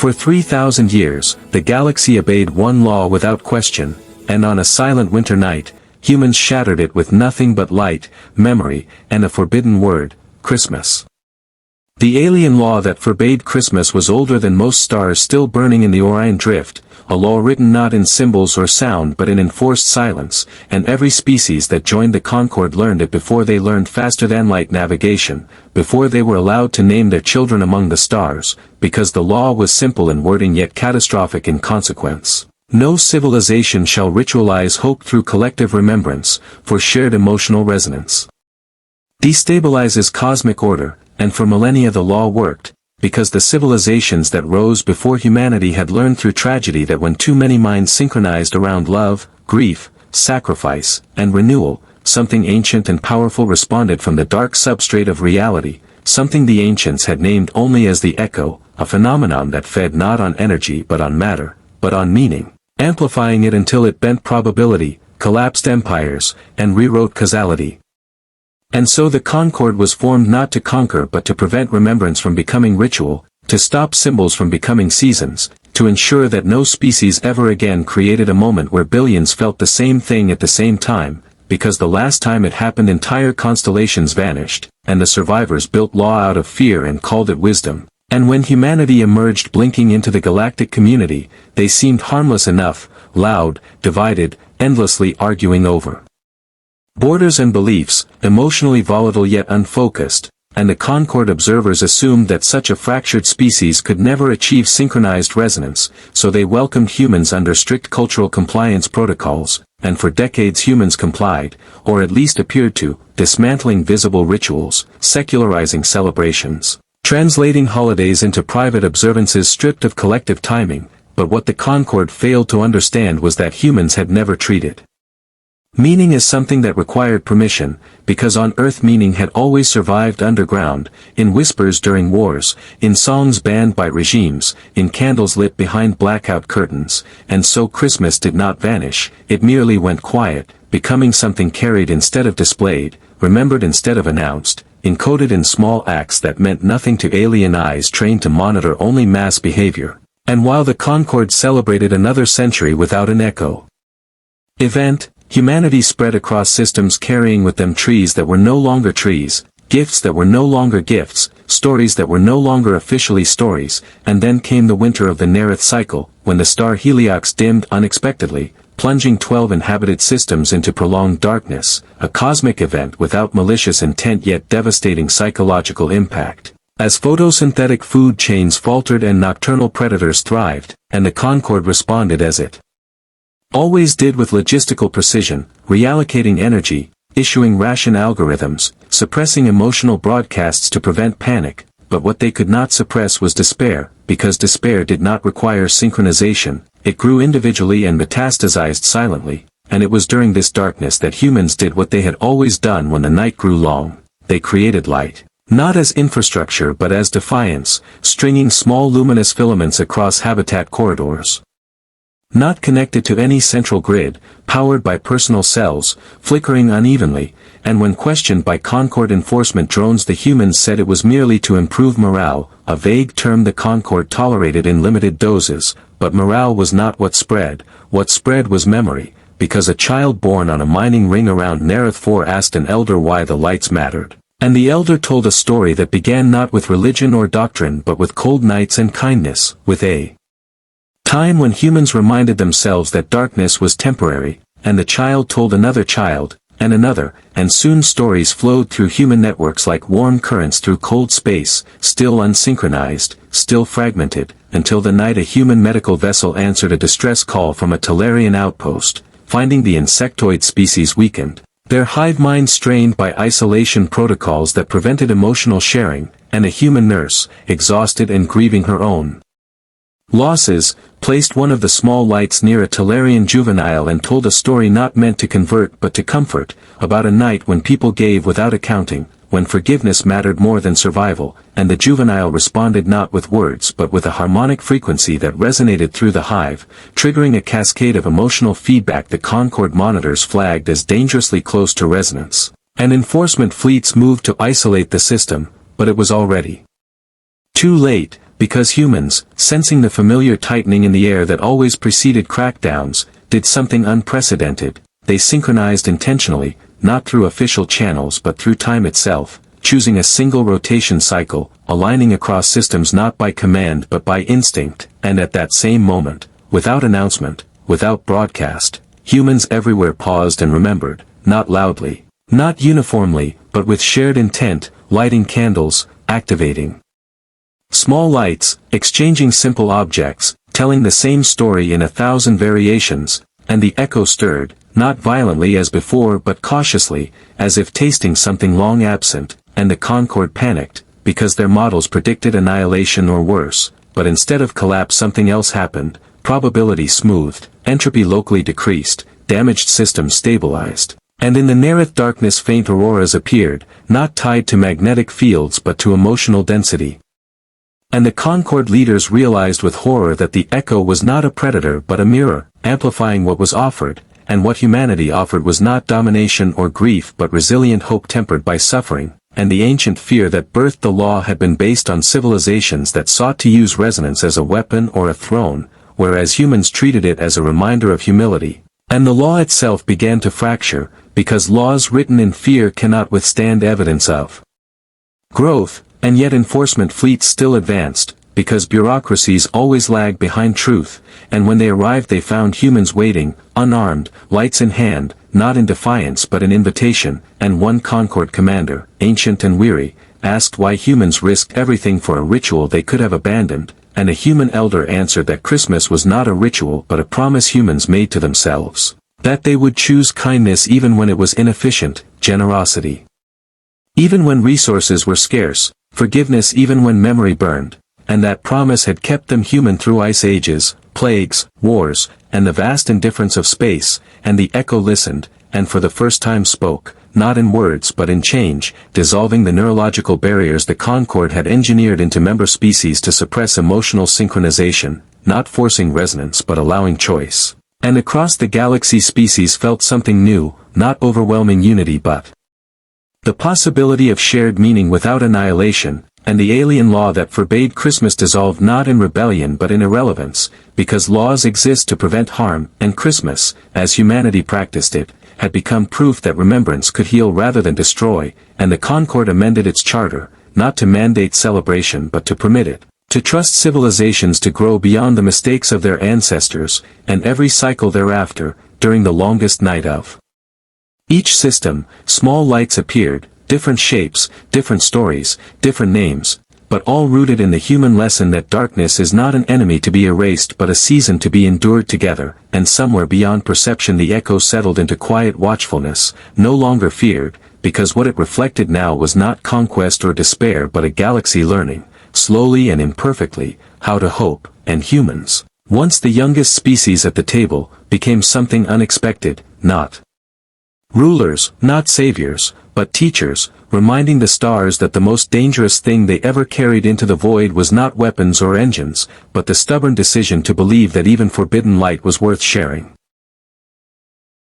For 3,000 years, the galaxy obeyed one law without question, and on a silent winter night, humans shattered it with nothing but light, memory, and a forbidden word, Christmas. The alien law that forbade Christmas was older than most stars still burning in the Orion Drift, a law written not in symbols or sound but in enforced silence, and every species that joined the Concorde learned it before they learned faster-than-light navigation, before they were allowed to name their children among the stars, because the law was simple in wording yet catastrophic in consequence. No civilization shall ritualize hope through collective remembrance, for shared emotional resonance. Destabilizes cosmic order, and for millennia the law worked, because the civilizations that rose before humanity had learned through tragedy that when too many minds synchronized around love, grief, sacrifice, and renewal, something ancient and powerful responded from the dark substrate of reality, something the ancients had named only as the echo, a phenomenon that fed not on energy but on matter, but on meaning, amplifying it until it bent probability, collapsed empires, and rewrote causality. And so the Concorde was formed not to conquer but to prevent remembrance from becoming ritual, to stop symbols from becoming seasons, to ensure that no species ever again created a moment where billions felt the same thing at the same time, because the last time it happened entire constellations vanished, and the survivors built law out of fear and called it wisdom, and when humanity emerged blinking into the galactic community, they seemed harmless enough, loud, divided, endlessly arguing over borders and beliefs, emotionally volatile yet unfocused, and the Concorde observers assumed that such a fractured species could never achieve synchronized resonance, so they welcomed humans under strict cultural compliance protocols, and for decades humans complied, or at least appeared to, dismantling visible rituals, secularizing celebrations, translating holidays into private observances stripped of collective timing, but what the Concorde failed to understand was that humans had never treated meaning is something that required permission, because on Earth meaning had always survived underground, in whispers during wars, in songs banned by regimes, in candles lit behind blackout curtains, and so Christmas did not vanish, it merely went quiet, becoming something carried instead of displayed, remembered instead of announced, encoded in small acts that meant nothing to alien eyes trained to monitor only mass behavior. And while the Concorde celebrated another century without an echo event, humanity spread across systems carrying with them trees that were no longer trees, gifts that were no longer gifts, stories that were no longer officially stories, and then came the winter of the Nerith cycle, when the star Heliox dimmed unexpectedly, plunging 12 inhabited systems into prolonged darkness, a cosmic event without malicious intent yet devastating psychological impact. As photosynthetic food chains faltered and nocturnal predators thrived, and the Concorde responded as it always did with logistical precision, reallocating energy, issuing ration algorithms, suppressing emotional broadcasts to prevent panic, but what they could not suppress was despair, because despair did not require synchronization, it grew individually and metastasized silently, and it was during this darkness that humans did what they had always done when the night grew long, they created light. Not as infrastructure but as defiance, stringing small luminous filaments across habitat corridors. Not connected to any central grid, powered by personal cells, flickering unevenly, and when questioned by Concorde enforcement drones the humans said it was merely to improve morale, a vague term the Concorde tolerated in limited doses, but morale was not what spread was memory, because a child born on a mining ring around Nerith 4 asked an elder why the lights mattered, and the elder told a story that began not with religion or doctrine but with cold nights and kindness, with a time when humans reminded themselves that darkness was temporary, and the child told another child, and another, and soon stories flowed through human networks like warm currents through cold space, still unsynchronized, still fragmented, until the night a human medical vessel answered a distress call from a Talarian outpost, finding the insectoid species weakened, their hive mind strained by isolation protocols that prevented emotional sharing, and a human nurse, exhausted and grieving her own losses, placed one of the small lights near a Talarian juvenile and told a story not meant to convert but to comfort, about a night when people gave without accounting, when forgiveness mattered more than survival, and the juvenile responded not with words but with a harmonic frequency that resonated through the hive, triggering a cascade of emotional feedback the Concorde monitors flagged as dangerously close to resonance. And enforcement fleets moved to isolate the system, but it was already too late. Because humans, sensing the familiar tightening in the air that always preceded crackdowns, did something unprecedented. They synchronized intentionally, not through official channels but through time itself, choosing a single rotation cycle, aligning across systems not by command but by instinct, and at that same moment, without announcement, without broadcast, humans everywhere paused and remembered, not loudly, not uniformly, but with shared intent, lighting candles, activating small lights, exchanging simple objects, telling the same story in 1,000 variations, and the echo stirred, not violently as before but cautiously, as if tasting something long absent, and the Concord panicked, because their models predicted annihilation or worse, but instead of collapse something else happened, probability smoothed, entropy locally decreased, damaged systems stabilized. And in the nearest darkness faint auroras appeared, not tied to magnetic fields but to emotional density. And the Concord leaders realized with horror that the echo was not a predator but a mirror, amplifying what was offered, and what humanity offered was not domination or grief but resilient hope tempered by suffering, and the ancient fear that birthed the law had been based on civilizations that sought to use resonance as a weapon or a throne, whereas humans treated it as a reminder of humility. And the law itself began to fracture, because laws written in fear cannot withstand evidence of growth, and yet enforcement fleets still advanced, because bureaucracies always lag behind truth, and when they arrived they found humans waiting, unarmed, lights in hand, not in defiance but in invitation, and one Concord commander, ancient and weary, asked why humans risked everything for a ritual they could have abandoned, and a human elder answered that Christmas was not a ritual but a promise humans made to themselves, that they would choose kindness even when it was inefficient, generosity even when resources were scarce, forgiveness even when memory burned, and that promise had kept them human through ice ages, plagues, wars, and the vast indifference of space, and the echo listened, and for the first time spoke, not in words but in change, dissolving the neurological barriers the Concord had engineered into member species to suppress emotional synchronization, not forcing resonance but allowing choice. And across the galaxy species felt something new, not overwhelming unity but the possibility of shared meaning without annihilation, and the alien law that forbade Christmas dissolved not in rebellion but in irrelevance, because laws exist to prevent harm, and Christmas, as humanity practiced it, had become proof that remembrance could heal rather than destroy, and the Concord amended its charter, not to mandate celebration but to permit it, to trust civilizations to grow beyond the mistakes of their ancestors, and every cycle thereafter, during the longest night of each system, small lights appeared, different shapes, different stories, different names, but all rooted in the human lesson that darkness is not an enemy to be erased but a season to be endured together, and somewhere beyond perception the echo settled into quiet watchfulness, no longer feared, because what it reflected now was not conquest or despair but a galaxy learning, slowly and imperfectly, how to hope, and humans, once the youngest species at the table, became something unexpected, not rulers, not saviors, but teachers, reminding the stars that the most dangerous thing they ever carried into the void was not weapons or engines, but the stubborn decision to believe that even forbidden light was worth sharing.